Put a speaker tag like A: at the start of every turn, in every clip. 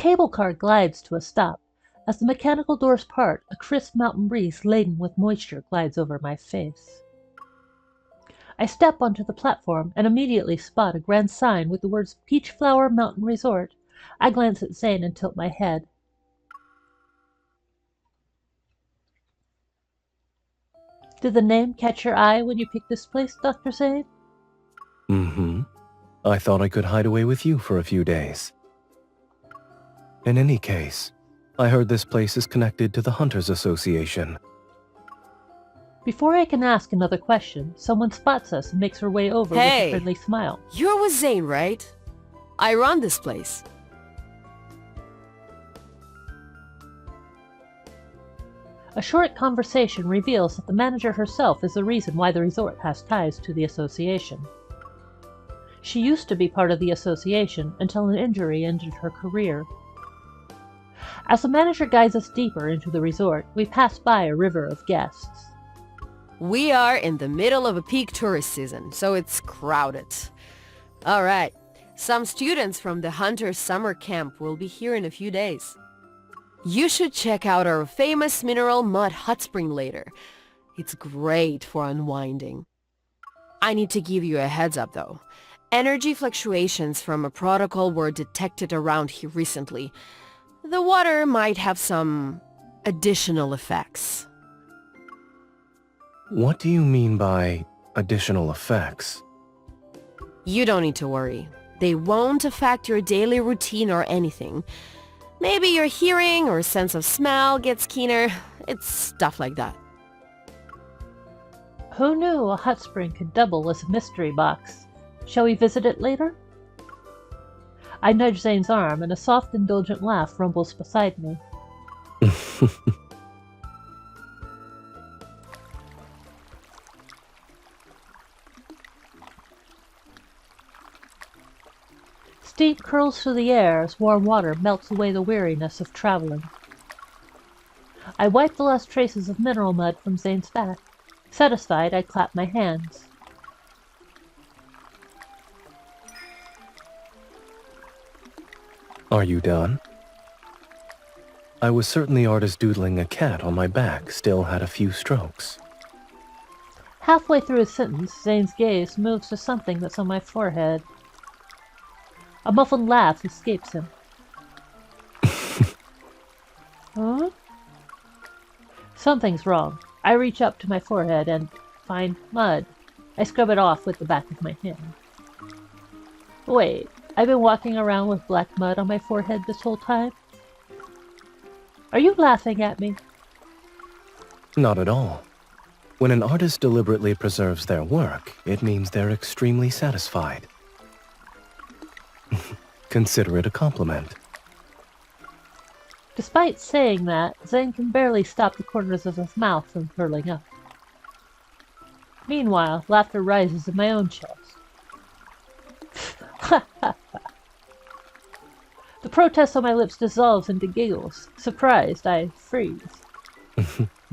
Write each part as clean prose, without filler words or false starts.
A: cable car glides to a stop. As the mechanical doors part, a crisp mountain breeze laden with moisture glides over my face. I step onto the platform and immediately spot a grand sign with the words Peach Flower Mountain Resort. I glance at Zayne and tilt my head. Did the name catch your eye when you picked this place, Dr. Zayne?
B: Mm-hmm. I thought I could hide away with you for a few days. In any case, I heard this place is connected to the Hunters Association.
A: Before I can ask another question, someone spots us and makes her way over with a friendly smile.
C: You're with Zayne, right? I run this place.
A: A short conversation reveals that the manager herself is the reason why the resort has ties to the association. She used to be part of the association until an injury ended her career. As the manager guides us deeper into the resort, we pass by a river of guests.
C: We are in the middle of a peak tourist season, so it's crowded. All right, some students from the Hunters summer camp will be here in a few days. You should check out our famous mineral mud hot spring later. It's great for unwinding. I need to give you a heads up though. Energy fluctuations from a protocol were detected around here recently. The water might have some additional effects.
B: What do you mean by additional effects?
C: You don't need to worry. They won't affect your daily routine or anything. Maybe your hearing or sense of smell gets keener. It's stuff like that.
A: Who knew a hot spring could double as a mystery box? Shall we visit it later? I nudge Zayne's arm, and a soft, indulgent laugh rumbles beside me. Steam curls through the air as warm water melts away the weariness of traveling. I wipe the last traces of mineral mud from Zayne's back. Satisfied, I clap my hands.
B: Are you done? I was certainly artist doodling a cat on my back, still had a few strokes.
A: Halfway through his sentence, Zayne's gaze moves to something that's on my forehead. A muffled laugh escapes him. Huh? Something's wrong. I reach up to my forehead and find mud. I scrub it off with the back of my hand. Wait, I've been walking around with black mud on my forehead this whole time? Are you laughing at me?
B: Not at all. When an artist deliberately preserves their work, it means they're extremely satisfied. Consider it a compliment.
A: Despite saying that, Zayne can barely stop the corners of his mouth from curling up. Meanwhile, laughter rises in my own chest. The protest on my lips dissolves into giggles. Surprised, I freeze.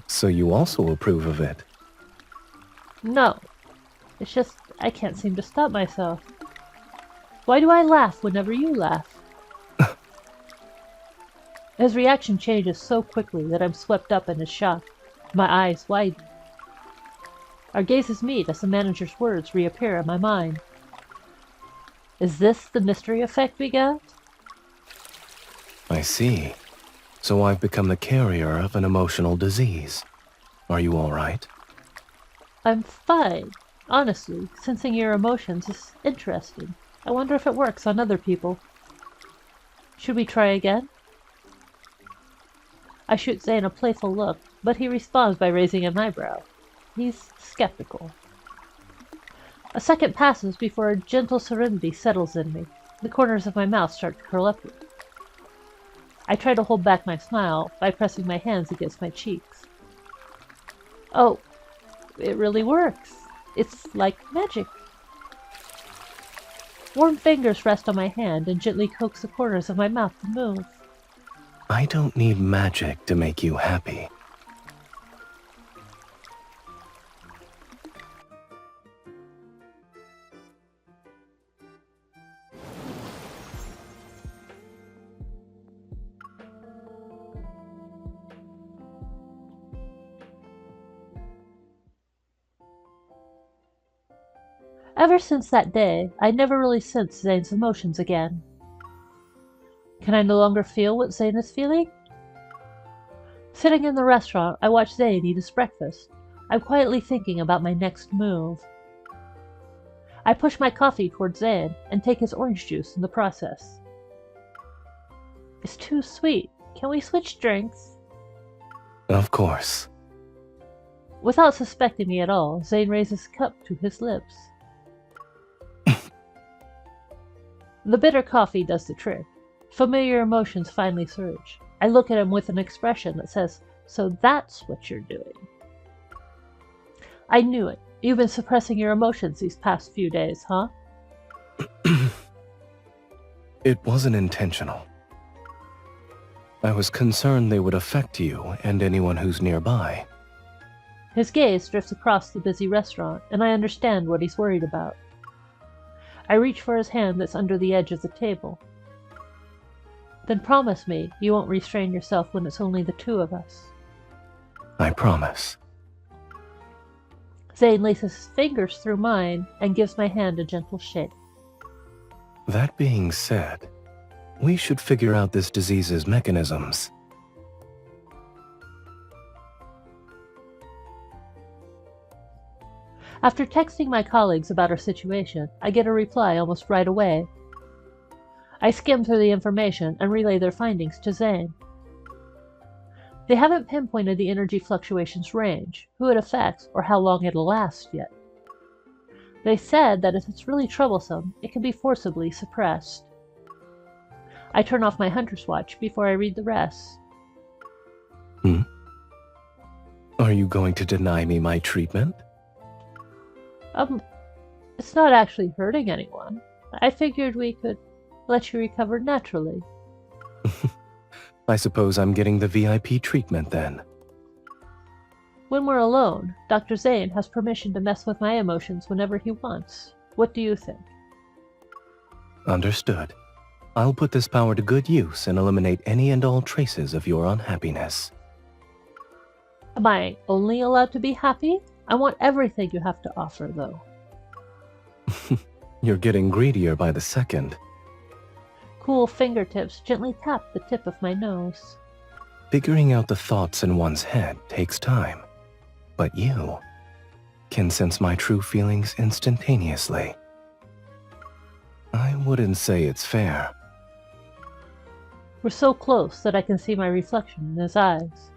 B: So you also approve of it?
A: No. It's just, I can't seem to stop myself. Why do I laugh whenever you laugh? His reaction changes so quickly that I'm swept up in his shock. My eyes widen. Our gazes meet as the manager's words reappear in my mind. Is this the mystery effect we got?
B: I see. So I've become the carrier of an emotional disease. Are you all right?
A: I'm fine. Honestly, sensing your emotions is interesting. I wonder if it works on other people. Should we try again? I shoot Zayne a playful look, but he responds by raising an eyebrow. He's skeptical. A second passes before a gentle serenity settles in me. The corners of my mouth start to curl upward. I try to hold back my smile by pressing my hands against my cheeks. Oh, it really works. It's like magic. Warm fingers rest on my hand and gently coax the corners of my mouth to move.
B: I don't need magic to make you happy.
A: Ever since that day, I never really sensed Zayne's emotions again. Can I no longer feel what Zayne is feeling? Sitting in the restaurant, I watch Zayne eat his breakfast. I'm quietly thinking about my next move. I push my coffee towards Zayne and take his orange juice in the process. It's too sweet. Can we switch drinks?
B: Of course.
A: Without suspecting me at all, Zayne raises his cup to his lips. The bitter coffee does the trick. Familiar emotions finally surge. I look at him with an expression that says, "So that's what you're doing." I knew it. You've been suppressing your emotions these past few days, huh?
B: It wasn't intentional. I was concerned they would affect you and anyone who's nearby.
A: His gaze drifts across the busy restaurant, and I understand what he's worried about. I reach for his hand that's under the edge of the table. Then promise me you won't restrain yourself when it's only the two of us.
B: I promise.
A: Zayne laces his fingers through mine and gives my hand a gentle shake.
B: That being said, we should figure out this disease's mechanisms.
A: After texting my colleagues about our situation, I get a reply almost right away. I skim through the information and relay their findings to Zayne. They haven't pinpointed the energy fluctuation's range, who it affects, or how long it'll last yet. They said that if it's really troublesome, it can be forcibly suppressed. I turn off my hunter's watch before I read the rest.
B: Are you going to deny me my treatment?
A: It's not actually hurting anyone. I figured we could let you recover naturally.
B: I suppose I'm getting the VIP treatment then.
A: When we're alone, Dr. Zayne has permission to mess with my emotions whenever he wants. What do you think?
B: Understood. I'll put this power to good use and eliminate any and all traces of your unhappiness.
A: Am I only allowed to be happy? I want everything you have to offer, though.
B: You're getting greedier by the second.
A: Cool fingertips gently tap the tip of my nose.
B: Figuring out the thoughts in one's head takes time. But you can sense my true feelings instantaneously. I wouldn't say it's fair.
A: We're so close that I can see my reflection in his eyes.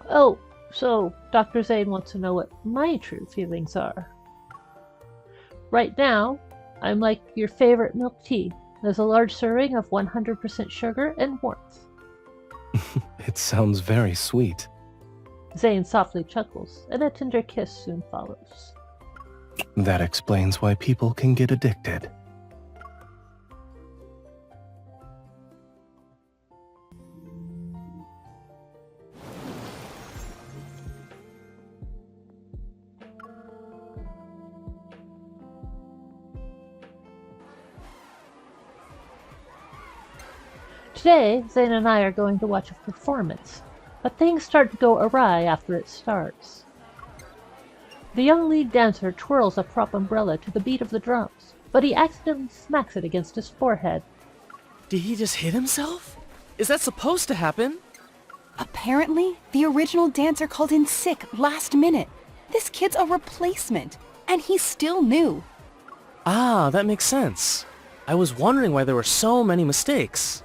A: Oh, so Dr. Zayne wants to know what my true feelings are. Right now, I'm like your favorite milk tea. There's a large serving of 100% sugar and warmth.
B: It sounds very sweet.
A: Zayne softly chuckles, and a tender kiss soon follows.
B: That explains why people can get addicted.
A: Today, Zayne and I are going to watch a performance, but things start to go awry after it starts. The young lead dancer twirls a prop umbrella to the beat of the drums, but he accidentally smacks it against his forehead.
D: Did he just hit himself? Is that supposed to happen?
E: Apparently, the original dancer called in sick last minute. This kid's a replacement, and he's still new.
D: Ah, that makes sense. I was wondering why there were so many mistakes.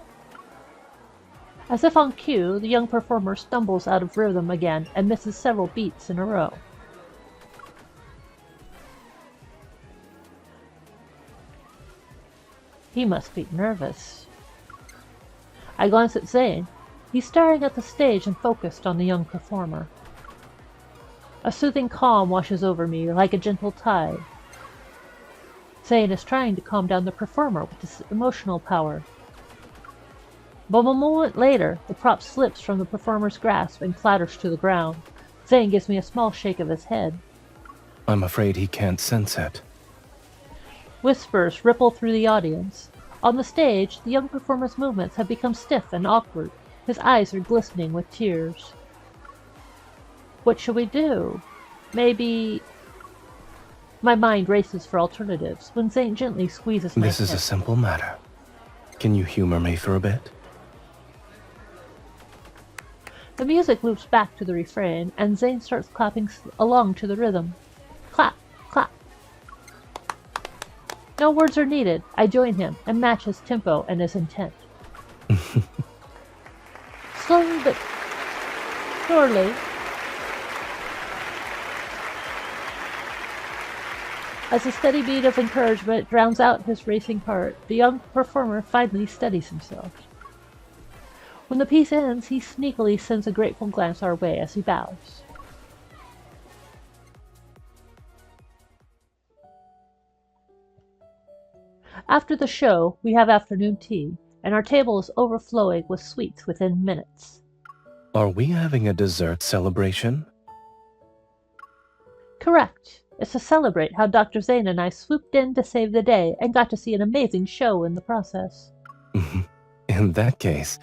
A: As if on cue, the young performer stumbles out of rhythm again and misses several beats in a row. He must be nervous. I glance at Zayne. He's staring at the stage and focused on the young performer. A soothing calm washes over me like a gentle tide. Zayne is trying to calm down the performer with his emotional power. But a moment later, the prop slips from the performer's grasp and clatters to the ground. Zayne gives me a small shake of his head.
B: I'm afraid he can't sense it.
A: Whispers ripple through the audience. On the stage, the young performer's movements have become stiff and awkward. His eyes are glistening with tears. What should we do? Maybe... My mind races for alternatives when Zayne gently squeezes my
B: This is a
A: hip.
B: simple matter. Can you humor me for a bit?
A: The music loops back to the refrain, and Zayne starts clapping along to the rhythm. Clap, clap. No words are needed. I join him and match his tempo and his intent. Slowly but surely, as a steady beat of encouragement drowns out his racing heart, the young performer finally steadies himself. When the piece ends, he sneakily sends a grateful glance our way as he bows. After the show, we have afternoon tea, and our table is overflowing with sweets within minutes.
B: Are we having a dessert celebration?
A: Correct. It's to celebrate how Dr. Zayne and I swooped in to save the day and got to see an amazing show in the process.
B: In that case,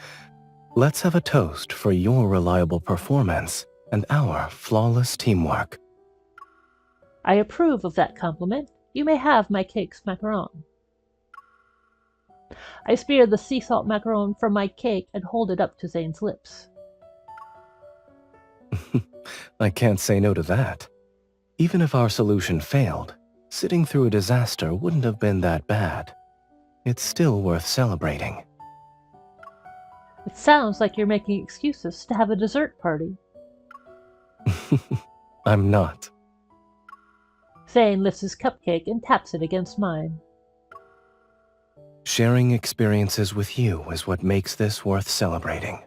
B: let's have a toast for your reliable performance and our flawless teamwork.
A: I approve of that compliment. You may have my cake's macaron. I spear the sea salt macaron from my cake and hold it up to Zayne's lips.
B: I can't say no to that. Even if our solution failed, sitting through a disaster wouldn't have been that bad. It's still worth celebrating.
A: It sounds like you're making excuses to have a dessert party.
B: I'm not.
A: Zayne lifts his cupcake and taps it against mine.
B: Sharing experiences with you is what makes this worth celebrating.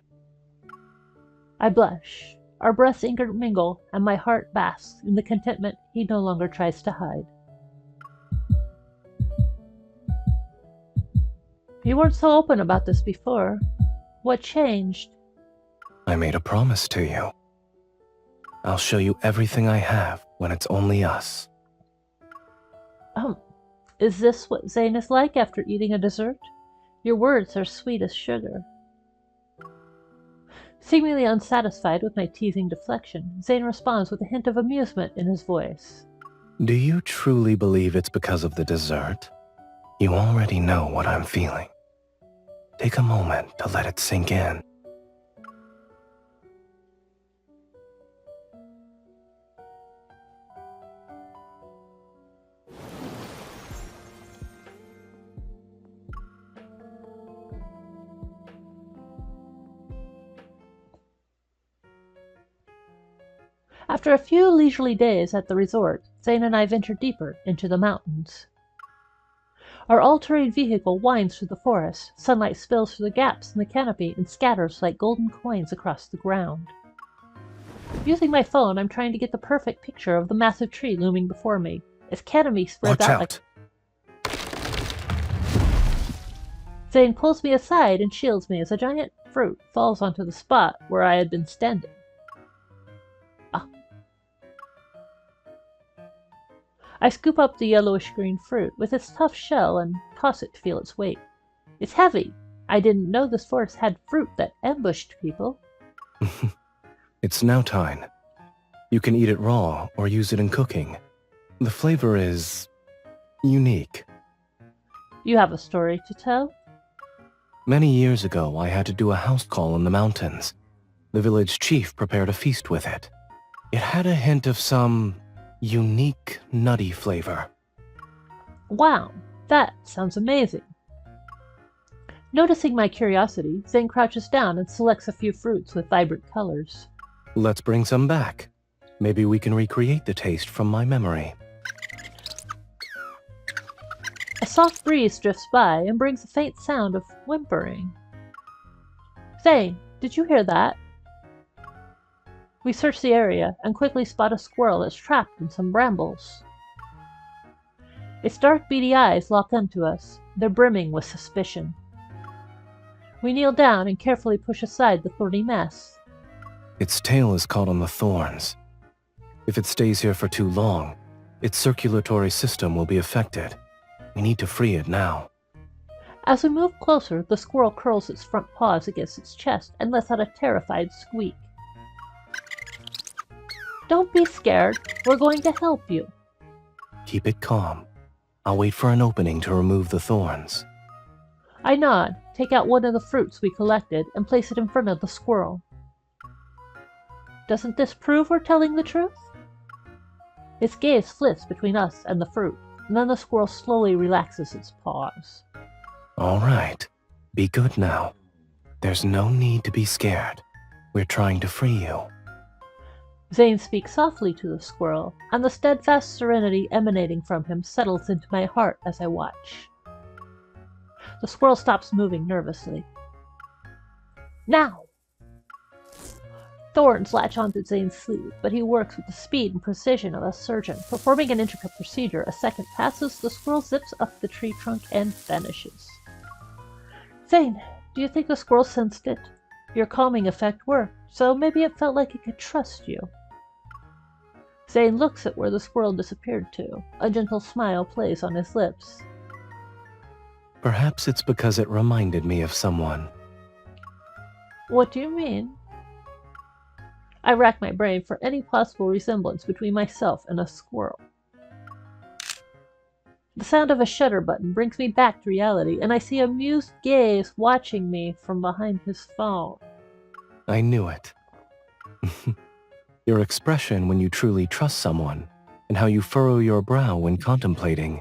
A: I blush. Our breaths intermingle, and my heart basks in the contentment he no longer tries to hide. You weren't so open about this before. What changed?
B: I made a promise to you. I'll show you everything I have when it's only us.
A: Is this what Zayne is like after eating a dessert? Your words are sweet as sugar. Seemingly unsatisfied with my teasing deflection, Zayne responds with a hint of amusement in his voice.
B: Do you truly believe it's because of the dessert? You already know what I'm feeling. Take a moment to let it sink in.
A: After a few leisurely days at the resort, Zayne and I venture deeper into the mountains. Our all-terrain vehicle winds through the forest, sunlight spills through the gaps in the canopy and scatters like golden coins across the ground. Using my phone, I'm trying to get the perfect picture of the massive tree looming before me. Its canopy spreads
B: Watch
A: out
B: out!
A: Zayne pulls me aside and shields me as a giant fruit falls onto the spot where I had been standing. I scoop up the yellowish-green fruit with its tough shell and toss it to feel its weight. It's heavy. I didn't know this forest had fruit that ambushed people.
B: It's nautine. You can eat it raw or use it in cooking. The flavor is unique.
A: You have a story to tell?
B: Many years ago, I had to do a house call in the mountains. The village chief prepared a feast with it. It had a hint of some unique, nutty flavor.
A: Wow, that sounds amazing. Noticing my curiosity, Zayne crouches down and selects a few fruits with vibrant colors.
B: Let's bring some back. Maybe we can recreate the taste from my memory.
A: A soft breeze drifts by and brings a faint sound of whimpering. Zayne, did you hear that? We search the area and quickly spot a squirrel that's trapped in some brambles. Its dark, beady eyes lock onto us. They're brimming with suspicion. We kneel down and carefully push aside the thorny mess.
B: Its tail is caught on the thorns. If it stays here for too long, its circulatory system will be affected. We need to free it now.
A: As we move closer, the squirrel curls its front paws against its chest and lets out a terrified squeak. Don't be scared. We're going to help you.
B: keep it calm. I'll wait for an opening to remove the thorns.
A: I nod, take out one of the fruits we collected, and place it in front of the squirrel. Doesn't this prove we're telling the truth? Its gaze flits between us and the fruit, and then the squirrel slowly relaxes its paws.
B: All right. Be good now. There's no need to be scared. We're trying to free you.
A: Zayne speaks softly to the squirrel, and the steadfast serenity emanating from him settles into my heart as I watch. The squirrel stops moving nervously. Now! Thorns latch onto Zayne's sleeve, but he works with the speed and precision of a surgeon. Performing an intricate procedure, a second passes, the squirrel zips up the tree trunk and vanishes. Zayne, do you think the squirrel sensed it? Your calming effect worked, so maybe it felt like it could trust you. Zayne looks at where the squirrel disappeared to. A gentle smile plays on his lips.
B: Perhaps it's because it reminded me of someone.
A: What do you mean? I rack my brain for any possible resemblance between myself and a squirrel. The sound of a shutter button brings me back to reality, and I see a amused gaze watching me from behind his phone.
B: I knew it. Your expression when you truly trust someone, and how you furrow your brow when contemplating,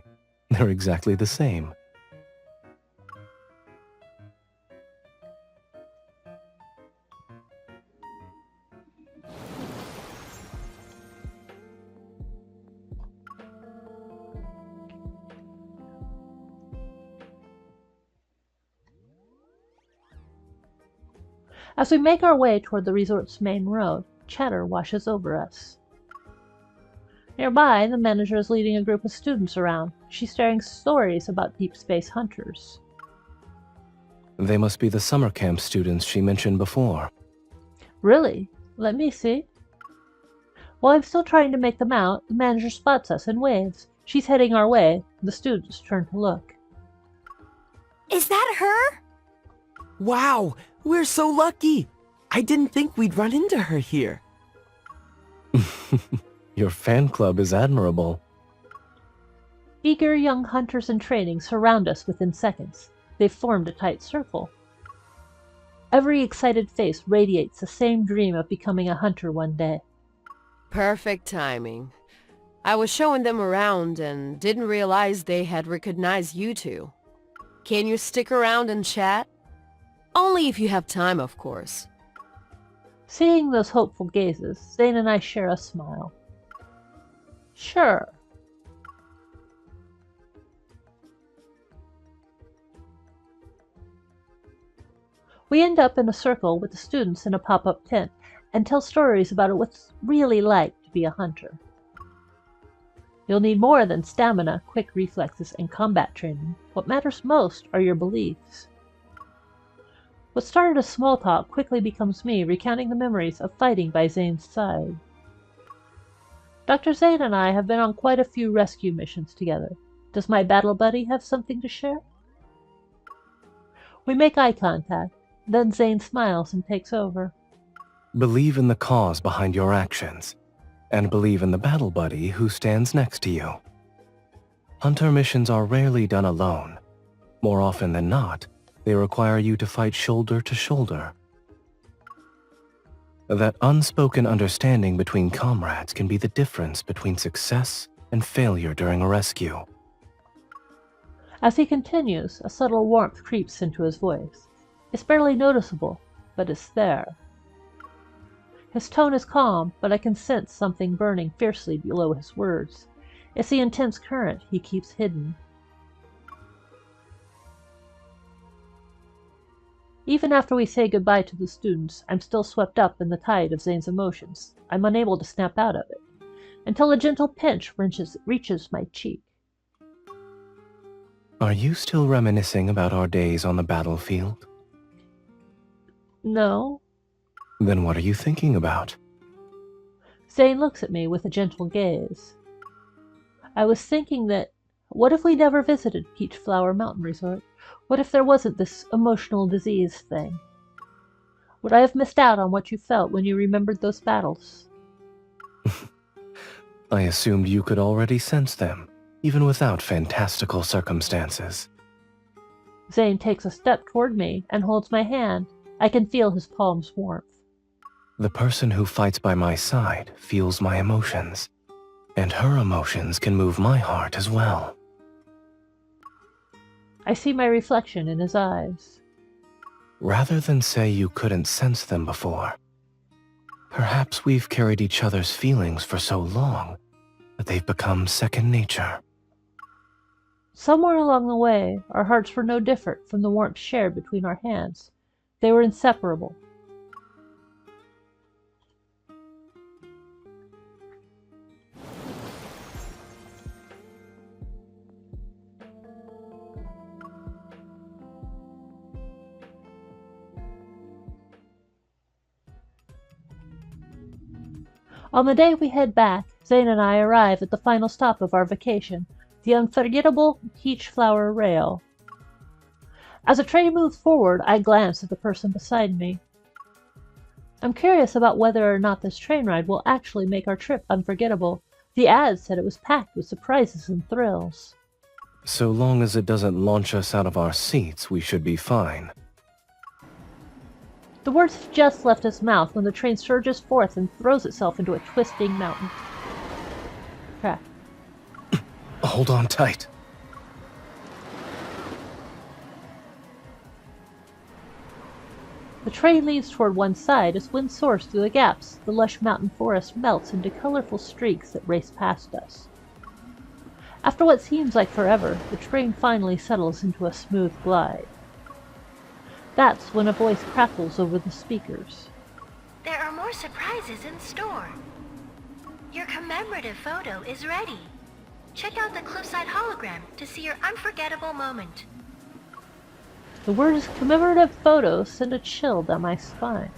B: they're exactly the same.
A: As we make our way toward the resort's main road, chatter washes over us. Nearby, the manager is leading a group of students around. She's sharing stories about DeepSpace hunters.
B: They must be the summer camp students she mentioned before.
A: Really? Let me see. While I'm still trying to make them out, the manager spots us and waves. She's heading our way. The students turn to look.
E: Is that her?
F: Wow, we're so lucky! I didn't think we'd run into her here.
B: Your fan club is admirable.
A: Eager young hunters in training surround us within seconds. They've formed a tight circle. Every excited face radiates the same dream of becoming a hunter one day.
C: Perfect timing. I was showing them around and didn't realize they had recognized you two. Can you stick around and chat? Only if you have time, of course.
A: Seeing those hopeful gazes, Zayne and I share a smile. Sure. We end up in a circle with the students in a pop-up tent and tell stories about what it's really like to be a hunter. You'll need more than stamina, quick reflexes, and combat training. What matters most are your beliefs. What started as small talk quickly becomes me recounting the memories of fighting by Zayne's side. Dr. Zayne and I have been on quite a few rescue missions together. Does my battle buddy have something to share? We make eye contact, then Zayne smiles and takes over.
B: Believe in the cause behind your actions, and believe in the battle buddy who stands next to you. Hunter missions are rarely done alone. More often than not, they require you to fight shoulder to shoulder. That unspoken understanding between comrades can be the difference between success and failure during a rescue.
A: As he continues, a subtle warmth creeps into his voice. It's barely noticeable, but it's there. His tone is calm, but I can sense something burning fiercely below his words. It's the intense current he keeps hidden. Even after we say goodbye to the students, I'm still swept up in the tide of Zayne's emotions. I'm unable to snap out of it, until a gentle pinch reaches my cheek.
B: Are you still reminiscing about our days on the battlefield?
A: No.
B: Then what are you thinking about?
A: Zayne looks at me with a gentle gaze. I was thinking that, what if we never visited Peach Flower Mountain Resort? What if there wasn't this emotional disease thing? Would I have missed out on what you felt when you remembered those battles?
B: I assumed you could already sense them. even without fantastical circumstances.
A: Zayne takes a step toward me and holds my hand. I can feel his palm's warmth.
B: The person who fights by my side feels my emotions, and her emotions can move my heart as well.
A: I see my reflection in his eyes.
B: Rather than say you couldn't sense them before, perhaps we've carried each other's feelings for so long that they've become second nature.
A: Somewhere along the way, our hearts were no different from the warmth shared between our hands. They were inseparable. On the day we head back, Zayne and I arrive at the final stop of our vacation, the unforgettable Peach Flower Rail. As the train moves forward, I glance at the person beside me. I'm curious about whether or not this train ride will actually make our trip unforgettable. The ad said it was packed with surprises and thrills.
B: So long as it doesn't launch us out of our seats, we should be fine.
A: The words have just left his mouth when the train surges forth and throws itself into a twisting mountain. Crack.
B: Hold on tight.
A: The train leads toward one side as wind soars through the gaps. The lush mountain forest melts into colorful streaks that race past us. After what seems like forever, the train finally settles into a smooth glide. That's when a voice crackles over the speakers.
G: There are more surprises in store. Your commemorative photo is ready. Check out the cliffside hologram to see your unforgettable moment.
A: The words commemorative photo send a chill down my spine.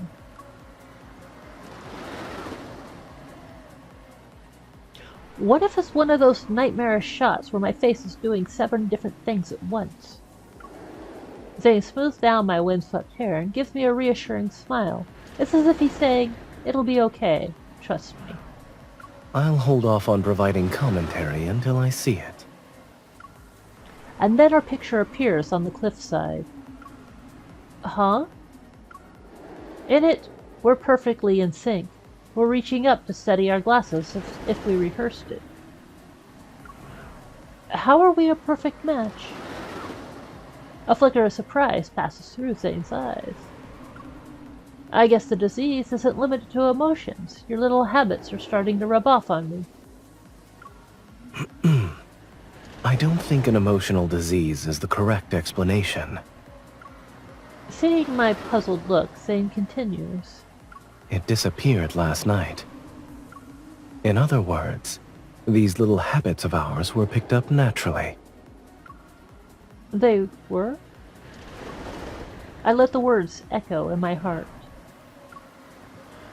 A: What if it's one of those nightmarish shots where my face is doing 7 different things at once? Zayne smooths down my windswept hair and gives me a reassuring smile. It's as if he's saying, "It'll be okay, trust me."
B: I'll hold off on providing commentary until I see it.
A: And then our picture appears on the cliffside. Huh? In it, we're perfectly in sync. We're reaching up to steady our glasses as if we rehearsed it. How are we a perfect match? A flicker of surprise passes through Zayne's eyes. I guess the disease isn't limited to emotions. Your little habits are starting to rub off on me.
B: I don't think an emotional disease is the correct explanation.
A: Seeing my puzzled look, Zayne continues.
B: It disappeared last night. In other words, these little habits of ours were picked up naturally.
A: They were? I let the words echo in my heart.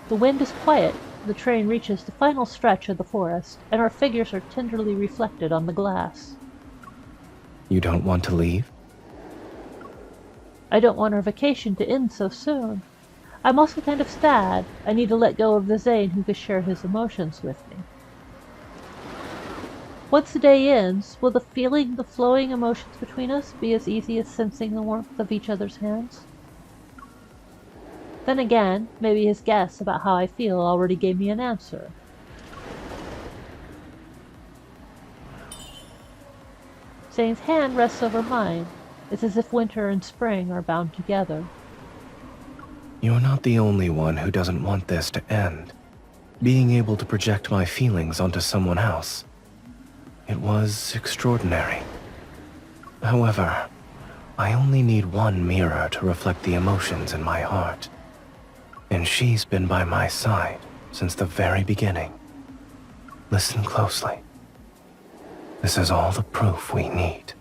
A: The wind is quiet, the train reaches the final stretch of the forest, and our figures are tenderly reflected on the glass.
B: You don't want to leave?
A: I don't want our vacation to end so soon. I'm also kind of sad. I need to let go of the Zayne who could share his emotions with me. Once the day ends, will the flowing emotions between us be as easy as sensing the warmth of each other's hands? Then again, maybe his guess about how I feel already gave me an answer. Zayne's hand rests over mine. It's as if winter and spring are bound together.
B: You're not the only one who doesn't want this to end. Being able to project my feelings onto someone else. It was extraordinary. However, I only need one mirror to reflect the emotions in my heart. And she's been by my side since the very beginning. Listen closely. This is all the proof we need.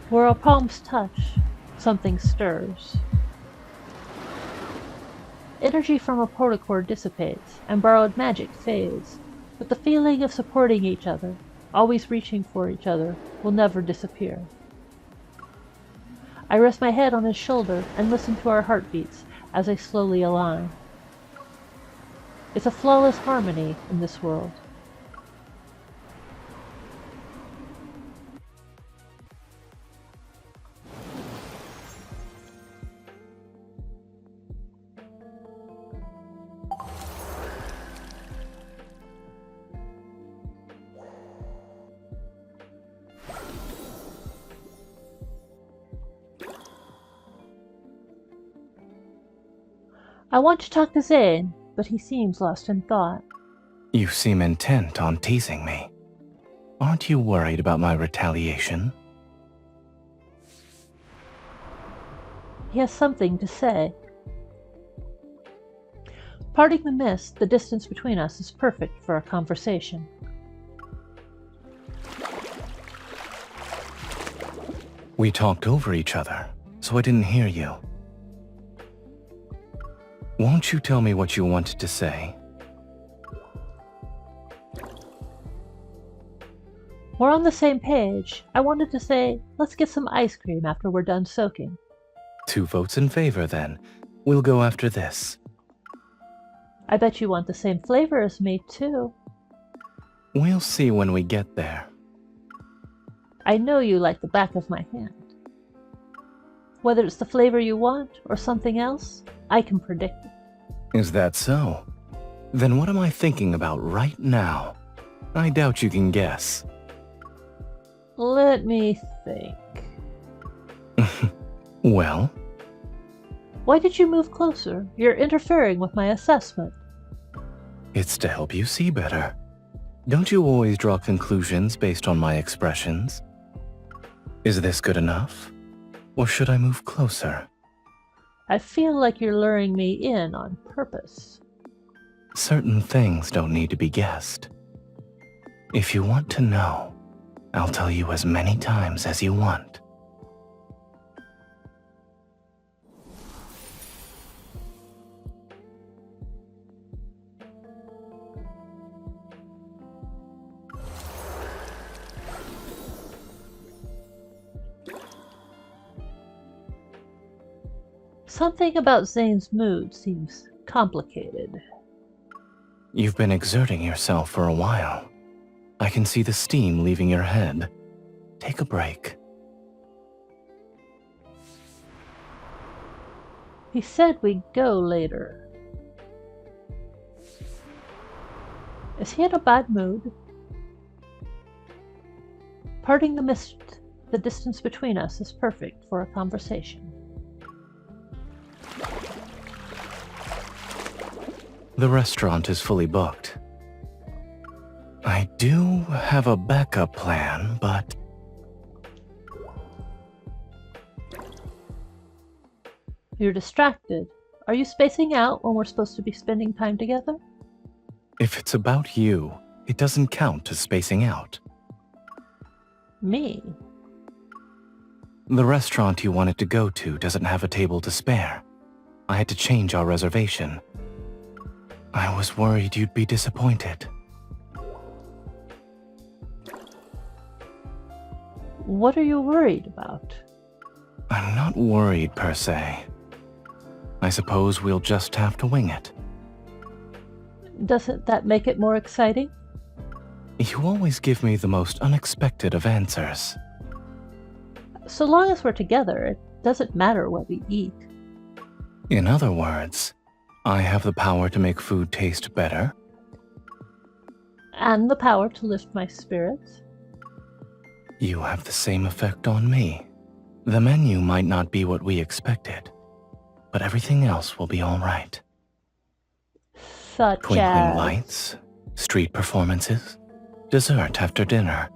A: Where our palms touch, something stirs. Energy from a protocord dissipates, and borrowed magic fades, but the feeling of supporting each other, always reaching for each other, will never disappear. I rest my head on his shoulder and listen to our heartbeats as they slowly align. It's a flawless harmony in this world. I want to talk to Zayne, but he seems lost in thought.
B: You seem intent on teasing me. Aren't you worried about my retaliation?
A: He has something to say. Parting the mist, the distance between us is perfect for a conversation.
B: We talked over each other, so I didn't hear you. Won't you tell me what you wanted to say?
A: We're on the same page. I wanted to say, let's get some ice cream after we're done soaking.
B: 2 votes in favor, then. We'll go after this.
A: I bet you want the same flavor as me, too.
B: We'll see when we get there.
A: I know you like the back of my hand. Whether it's the flavor you want or something else, I can predict it.
B: Is that so? Then what am I thinking about right now? I doubt you can guess.
A: Let me think.
B: Well?
A: Why did you move closer? You're interfering with my assessment.
B: It's to help you see better. Don't you always draw conclusions based on my expressions? Is this good enough? Or should I move closer?
A: I feel like you're luring me in on purpose.
B: Certain things don't need to be guessed. If you want to know, I'll tell you as many times as you want.
A: Something about Zayne's mood seems complicated.
B: You've been exerting yourself for a while. I can see the steam leaving your head. Take a break.
A: He said we'd go later. Is he in a bad mood? Parting the mist, the distance between us is perfect for a conversation.
B: The restaurant is fully booked. I do have a backup plan, but...
A: You're distracted. Are you spacing out when we're supposed to be spending time together?
B: if it's about you, it doesn't count as spacing out.
A: Me?
B: The restaurant you wanted to go to doesn't have a table to spare. I had to change our reservation. I was worried you'd be disappointed.
A: What are you worried about?
B: I'm not worried per se. I suppose we'll just have to wing it.
A: Doesn't that make it more exciting?
B: You always give me the most unexpected of answers.
A: So long as we're together, it doesn't matter what we eat.
B: In other words, I have the power to make food taste better.
A: And the power to lift my spirits.
B: You have the same effect on me. The menu might not be what we expected, but everything else will be all right.
A: Such
B: Twinkling
A: as...
B: lights, street performances, dessert after dinner,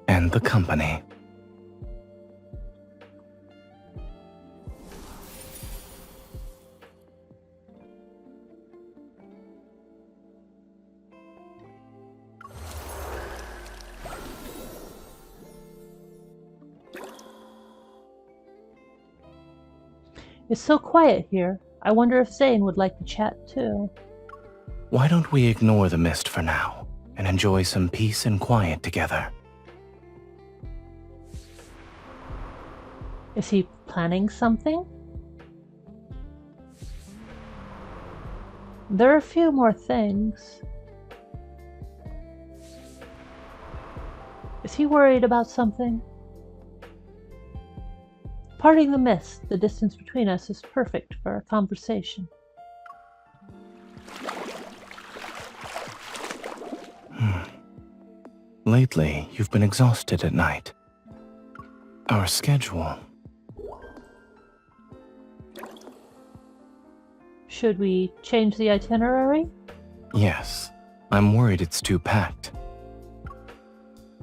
B: and the company.
A: It's so quiet here. I wonder if Zayne would like to chat too.
B: Why don't we ignore the mist for now and enjoy some peace and quiet together?
A: Is he planning something? There are a few more things. Is he worried about something? Parting the mist, the distance between us is perfect for a conversation.
B: Lately, you've been exhausted at night. Our schedule.
A: Should we change the itinerary?
B: Yes, I'm worried it's too packed.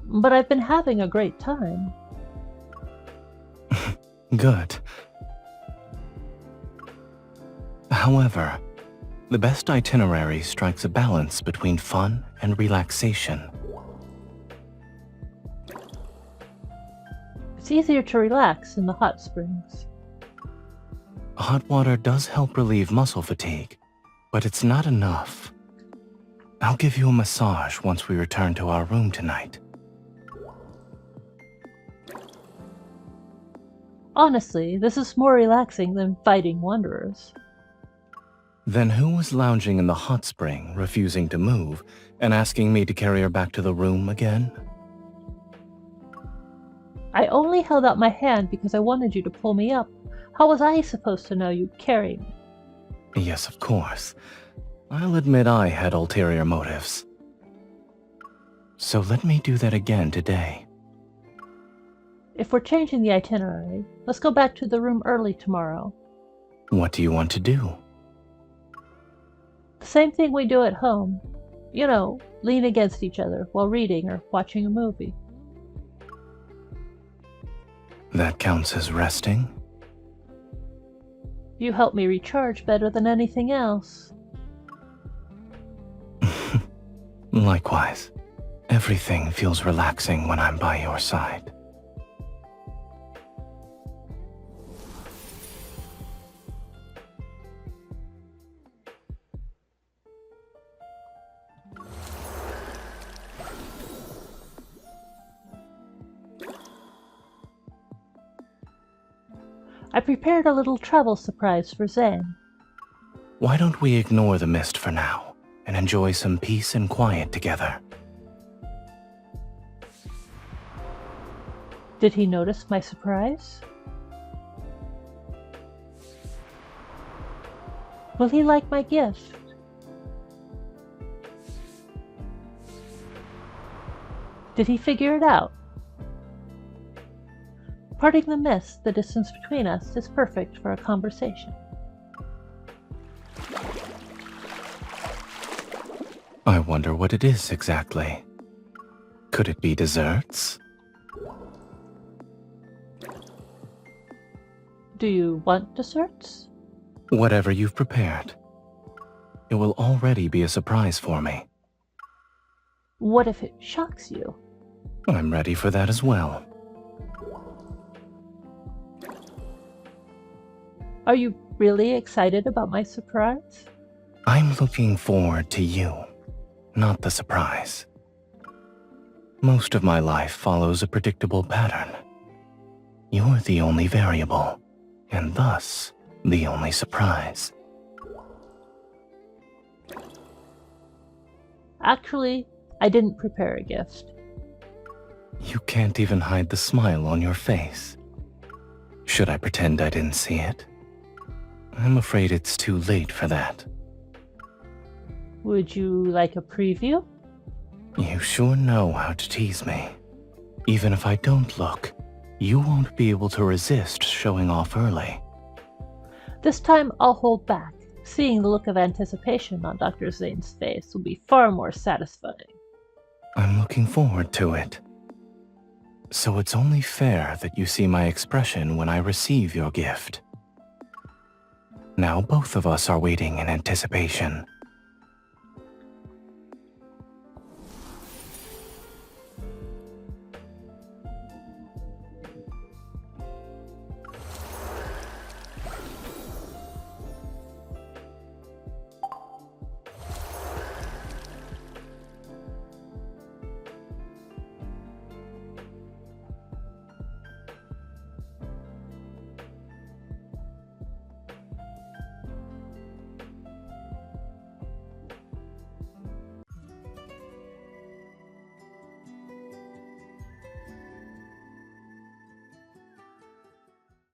A: But I've been having a great time.
B: Good. However, the best itinerary strikes a balance between fun and relaxation.
A: It's easier to relax in the hot springs.
B: Hot water does help relieve muscle fatigue, but it's not enough. I'll give you a massage once we return to our room tonight.
A: Honestly, this is more relaxing than fighting wanderers.
B: Then who was lounging in the hot spring, refusing to move, and asking me to carry her back to the room again?
A: I only held out my hand because I wanted you to pull me up. How was I supposed to know you'd carry me?
B: Yes, of course. I'll admit I had ulterior motives. So let me do that again today.
A: If we're changing the itinerary, let's go back to the room early tomorrow.
B: What do you want to do?
A: The same thing we do at home. You know, lean against each other while reading or watching a movie.
B: That counts as resting?
A: You help me recharge better than anything else.
B: Likewise. Everything feels relaxing when I'm by your side.
A: I prepared a little travel surprise for Zayne.
B: Why don't we ignore the mist for now and enjoy some peace and quiet together?
A: Did he notice my surprise? Will he like my gift? Did he figure it out? Parting the mist, the distance between us, is perfect for a conversation.
B: I wonder what it is exactly. Could it be desserts?
A: Do you want desserts?
B: Whatever you've prepared. It will already be a surprise for me.
A: What if it shocks you?
B: I'm ready for that as well.
A: Are you really excited about my surprise?
B: I'm looking forward to you, not the surprise. Most of my life follows a predictable pattern. You're the only variable, and thus the only surprise.
A: Actually, I didn't prepare a gift.
B: You can't even hide the smile on your face. Should I pretend I didn't see it? I'm afraid it's too late for that.
A: Would you like a preview?
B: You sure know how to tease me. Even if I don't look, you won't be able to resist showing off early.
A: This time I'll hold back. Seeing the look of anticipation on Dr. Zayne's face will be far more satisfying.
B: I'm looking forward to it. So it's only fair that you see my expression when I receive your gift. Now both of us are waiting in anticipation.